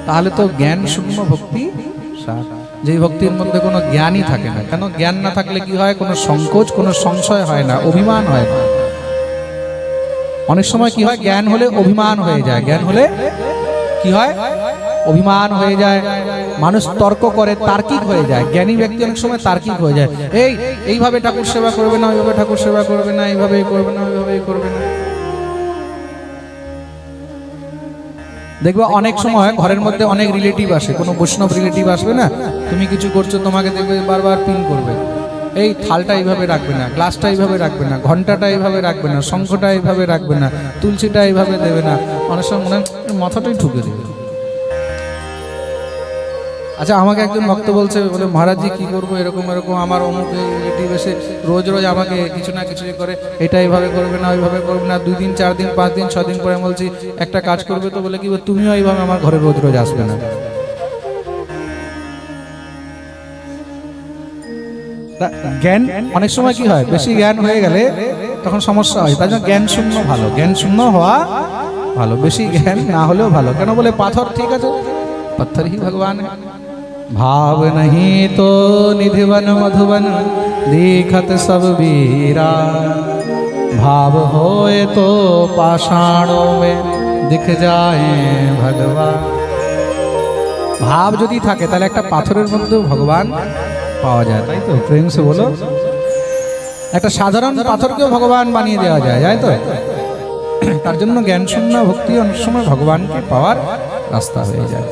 তাহলে তো জ্ঞান শূন্য ভক্তি সার, যে ভক্তির মধ্যে কোনো জ্ঞানই থাকে না। কেন? জ্ঞান না থাকলে কি হয়? কোনো সংকোচ, কোনো সংশয় হয় না, অভিমান হয় না। অনেক সময় কি হয়? জ্ঞান হলে অভিমান হয়ে যায়। জ্ঞান হলে কি হয়? অভিমান হয়ে যায়, মানুষ তর্ক করে, তার্কিক হয়ে যায়। জ্ঞানী ব্যক্তি অনেক সময় তার্কিক হয়ে যায়। এইভাবে ঠাকুর সেবা করবে না, ওইভাবে ঠাকুর সেবা করবে না, এইভাবে করবে না, ওইভাবে করবে না। দেখবে অনেক সময় ঘরের মধ্যে অনেক রিলেটিভ আসে, কোনো বৈষ্ণব রিলেটিভ আসবে না, তুমি কিছু করছো, তোমাকে দেখবে বারবার পিন করবে, এই থালটা এইভাবে রাখবে না, গ্লাসটা এইভাবে রাখবে না, ঘন্টাটা এইভাবে রাখবে না, শঙ্খটা এইভাবে রাখবে না, তুলসীটা এইভাবে দেবে না। অনেক সময় মনে হয় মাথাটাই ঠুকে দেবে। আচ্ছা, আমাকে একজন ভক্ত বলছে, বলে মহারাজজি কি করবো, এরকম এরকম আমার অমুক রিলেটিভ এসে রোজ রোজ আমাকে কিছু না কিছু করে, এটা এইভাবে করবে না, ওইভাবে করবে না। 2 দিন 4 দিন 5 দিন 6 দিন পরে বলছি একটা কাজ করবে তো, বলে কি তুমিও এইভাবে আমার ঘরে রোজ রোজ আসবে না। জ্ঞান অনেক সময় কি হয়, বেশি জ্ঞান হয়ে গেলে তখন সমস্যা হয়। তাই জন্য জ্ঞান শূন্য ভালো, জ্ঞান শূন্য হওয়া ভালো, বেশি জ্ঞান না হলেও ভালো। কেন? বলে পাথর ঠিক আছে, पत्थर ही भगवान है। भाव नहीं तो निधिवन मधुवन देखत सब वीरा, भाव होए तो पाषाणों में दिख जाए भगवान। भाव যদি থাকে তাহলে একটা পাথরের মধ্যেও ভগবান পাওয়া যায়, তাই তো? প্রেম সে বলো, একটা সাধারণ পাথরকেও ভগবান বানিয়ে দেওয়া যায়, তাই তো? তার জন্য জ্ঞান শূন্য ভক্তি অনেক সময় ভগবানকে পাওয়ার রাস্তা হয়ে যায়।